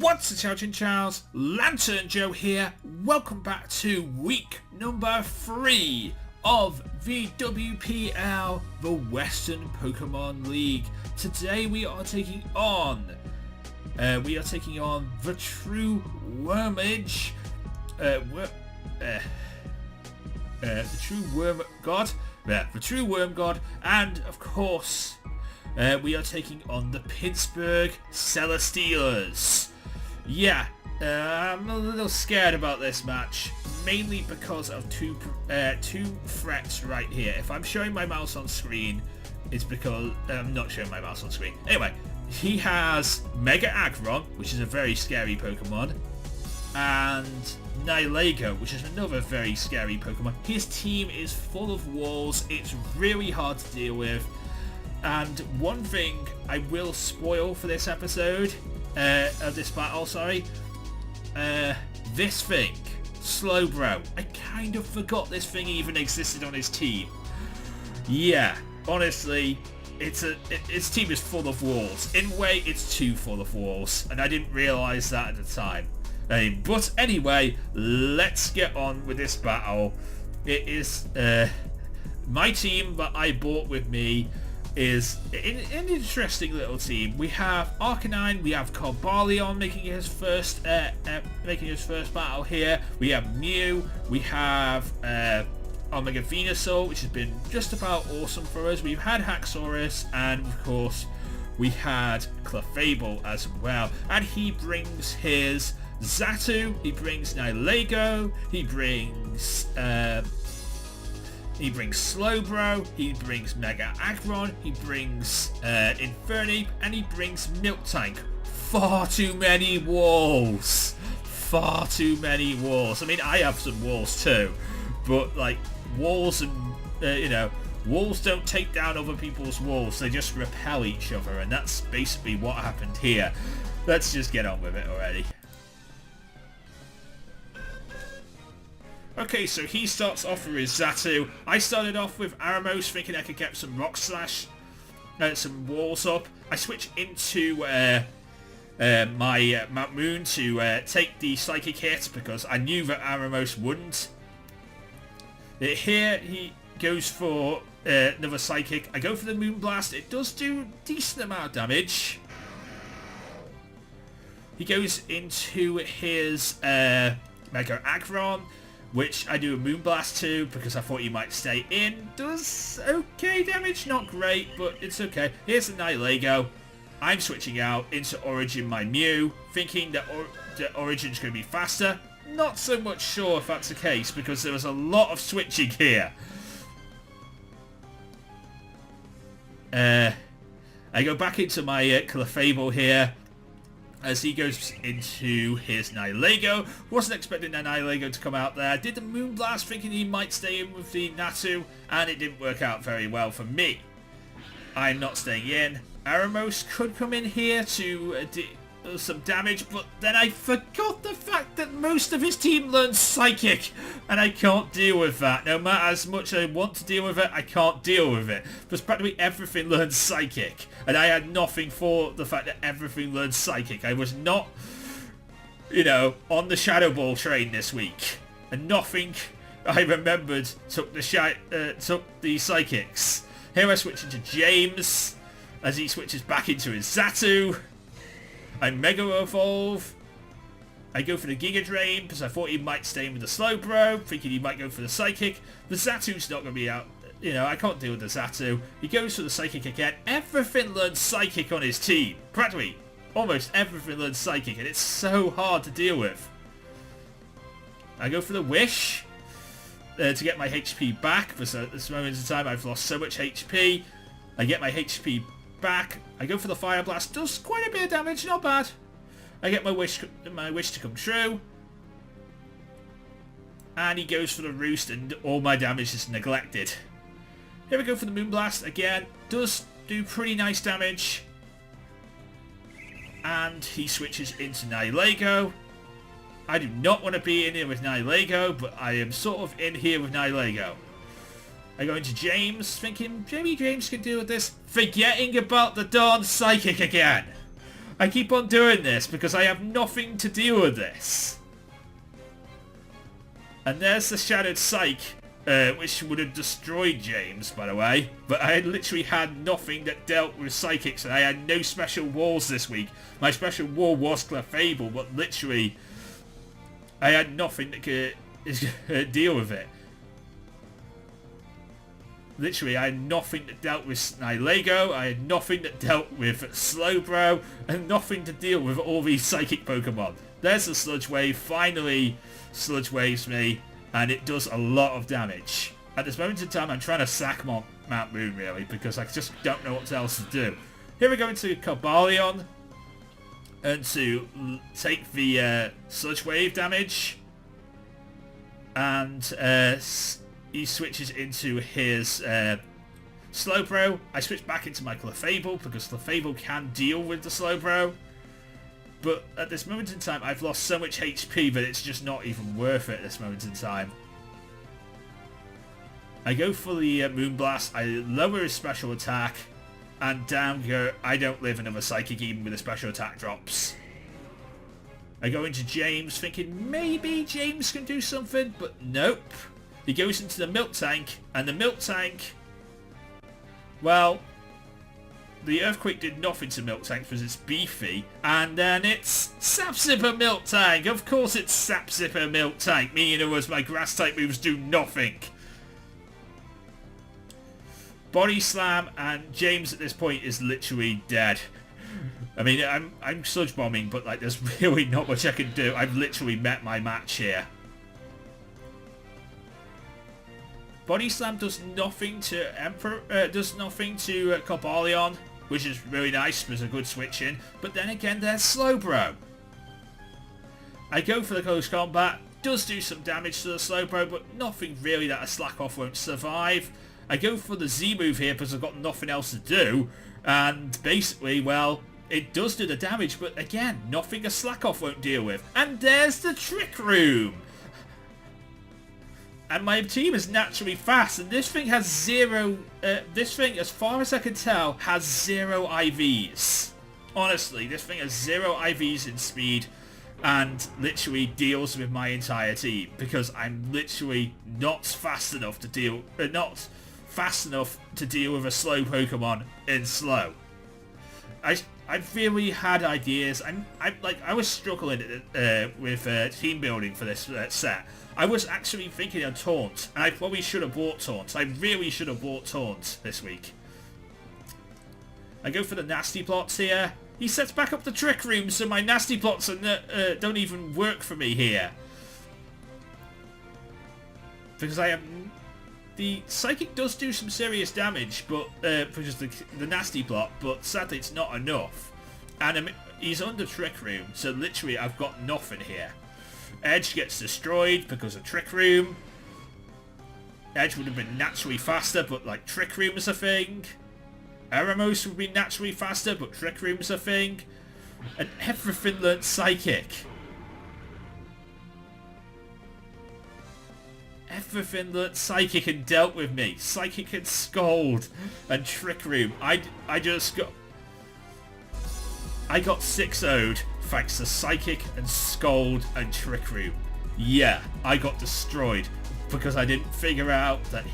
What's the Chowchin Chows? Lantern Joe here. Welcome back to week number 3 of the WPL, the Western Pokemon League. Today we are taking on the True Wormage, the True Worm God, the True Worm God, and of course we are taking on the Pittsburgh Steelas. Yeah, I'm a little scared about this match, mainly because of two threats right here. If I'm showing my mouse on screen, it's because I'm not showing my mouse on screen. Anyway, he has Mega Aggron, which is a very scary Pokemon, and Nihilego, which is another very scary Pokemon. His team is full of walls. It's really hard to deal with. And one thing I will spoil for this episode, of this battle, this thing, Slowbro. I kind of forgot this thing even existed on his team. Yeah, honestly, its team is full of walls. In a way, it's too full of walls, and I didn't realise that at the time. But anyway, let's get on with this battle. It is my team that I brought with me is an interesting little team. We have Arcanine, we have Carbalion making his first battle here. We have Mew, we have Omega Venusaur, which has been just about awesome for us. We've had Haxorus, and of course we had Clefable as well. And he brings his Xatu, he brings Nihilego, he brings Slowbro, he brings Mega Aggron, he brings Infernape, and he brings Miltank. Far too many walls. Far too many walls. I mean, I have some walls too, but like walls and walls don't take down other people's walls. They just repel each other, and that's basically what happened here. Let's just get on with it already. Okay, so he starts off with his Xatu. I started off with Aramos, thinking I could get some Rock Slash, some walls up. I switch into my Mount Moon to take the Psychic hit, because I knew that Aramos wouldn't. Here he goes for another Psychic. I go for the Moonblast. It does do a decent amount of damage. He goes into his Mega Aggron, which I do a Moonblast to because I thought he might stay in. Does okay damage, not great, but it's okay. Here's the Nihilego. I'm switching out into Origin my Mew, thinking that Origin's going to be faster. Not so much sure if that's the case, because there was a lot of switching here. I go back into my Clefable here, as he goes into his Nihilego. Wasn't expecting that Nihilego to come out there. Did the Moonblast thinking he might stay in with the Natu, and it didn't work out very well for me. I'm not staying in. Aramos could come in here to do some damage, but then I forgot the fact that most of his team learns Psychic, and I can't deal with that. No matter as much I want to deal with it, I can't deal with it, because practically everything learns Psychic, and I had nothing for the fact that everything learns Psychic. I was not, on the Shadow Ball train this week, and nothing I remembered took the Psychics. Here I switch into James, as he switches back into his Xatu. I Mega Evolve. I go for the Giga Drain because I thought he might stay in with the Slowbro, thinking he might go for the Psychic. The Xatu's not going to be out. I can't deal with the Xatu. He goes for the Psychic again. Everything learns Psychic on his team. Practically, almost everything learns Psychic, and it's so hard to deal with. I go for the Wish to get my HP back, because at this moment in time I've lost so much HP. I get my HP back. I go for the Fire Blast. Does quite a bit of damage, not bad. I get my wish to come true. And he goes for the Roost, and all my damage is neglected. Here we go for the Moonblast again. Does do pretty nice damage. And he switches into Nihilego. I do not want to be in here with Nihilego, but I am sort of in here with Nihilego. I go into James, thinking maybe James can deal with this, forgetting about the darn Psychic again. I keep on doing this because I have nothing to deal with this. And there's the Shattered Psych, which would have destroyed James, by the way. But I had literally had nothing that dealt with Psychics, and I had no special walls this week. My special wall was Clefable, but literally I had nothing that could deal with it. Literally, I had nothing that dealt with Snilego, I had nothing that dealt with Slowbro, and nothing to deal with all these Psychic Pokemon. There's the Sludge Wave, finally Sludge Waves me, and it does a lot of damage. At this moment in time, I'm trying to sack Mount Moon, really, because I just don't know what else to do. Here we go into Cobalion, and to take the Sludge Wave damage, and he switches into his Slowbro. I switch back into my Clefable because Clefable can deal with the Slowbro. But at this moment in time, I've lost so much HP that it's just not even worth it at this moment in time. I go for the Moonblast, I lower his special attack, and down go, I don't live another Psychic even with the special attack drops. I go into James thinking maybe James can do something, but nope. He goes into the Milk Tank, and the Milk Tank, well, the Earthquake did nothing to Milk Tank because it's beefy, and then it's Sap Zipper Milk Tank. Of course it's Sap Zipper Milk Tank, meaning in other words my Grass type moves do nothing. Body Slam, and James at this point is literally dead. I mean, I'm Sludge Bombing, but like there's really not much I can do. I've literally met my match here. Body Slam does nothing to Cobalion, which is really nice. There's a good switch in. But then again, there's Slowbro. I go for the close combat. Does do some damage to the Slowbro, but nothing really that a Slack Off won't survive. I go for the Z move here because I've got nothing else to do. And basically, well, it does do the damage, but again, nothing a Slack Off won't deal with. And there's the Trick Room. And my team is naturally fast, and this thing has zero, this thing, as far as I can tell, has 0 IVs. Honestly, this thing has 0 IVs in speed, and literally deals with my entire team, because I'm literally not fast enough to deal, with a slow Pokemon in slow. I really had ideas. I was struggling with team building for this set. I was actually thinking of Taunt, and I probably should have bought Taunt. I really should have bought Taunt this week. I go for the Nasty Plots here. He sets back up the Trick Room, so my Nasty Plots don't even work for me here. Because I have... The Psychic does do some serious damage, but because the Nasty Plot, but sadly it's not enough. And he's under Trick Room, so literally I've got nothing here. Edge gets destroyed because of Trick Room. Edge would have been naturally faster, but like Trick Room is a thing. Eremos would be naturally faster, but Trick Room is a thing. And everything learnt Psychic. Everything learnt Psychic and dealt with me. Psychic and Scold and Trick Room. I got 6-0'd thanks to Psychic and Scold and Trick Room. Yeah, I got destroyed because I didn't figure out that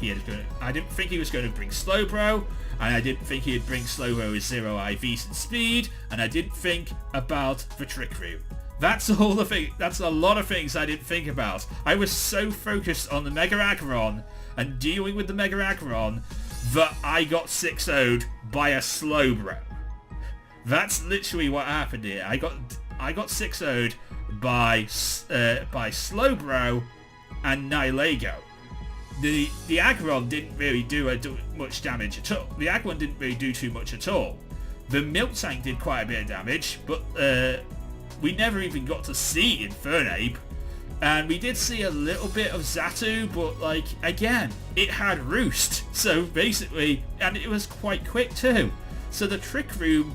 I didn't think he was going to bring Slowbro, and I didn't think he'd bring Slowbro with 0 IVs and speed, and I didn't think about the Trick Room. That's all the thing. That's a lot of things I didn't think about. I was so focused on the Mega Aggron and dealing with the Mega Aggron that I got 6-0'd by a Slowbro. That's literally what happened here. I got 6-0'd by Slowbro and Nihilego. The Aggron didn't really do much damage at all. The Aggron didn't really do too much at all. The Milk Tank did quite a bit of damage, but we never even got to see Infernape. And we did see a little bit of Xatu, but like, again, it had Roost. So basically, and it was quite quick too. So the Trick Room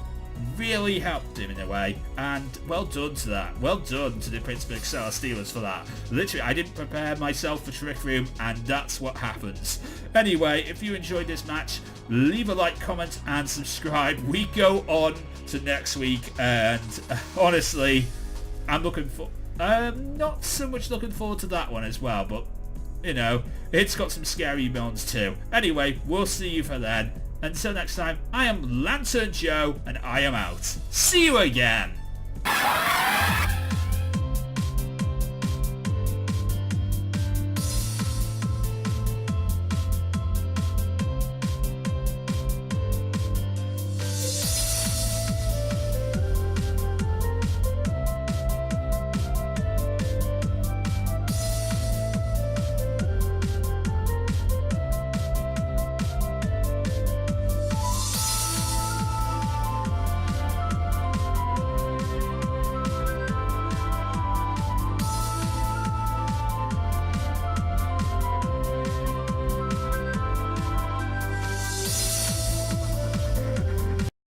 really helped him in a way, and well done to that. Well done to the Pittsburgh Steelas for that. Literally, I didn't prepare myself for Trick Room, and that's what happens. Anyway, if you enjoyed this match, leave a like, comment, and subscribe. We go on to next week, and honestly, I'm looking for... not so much looking forward to that one as well, but, you know, it's got some scary moments too. Anyway, we'll see you for then. Until next time, I am Lantern Joe, and I am out. See you again!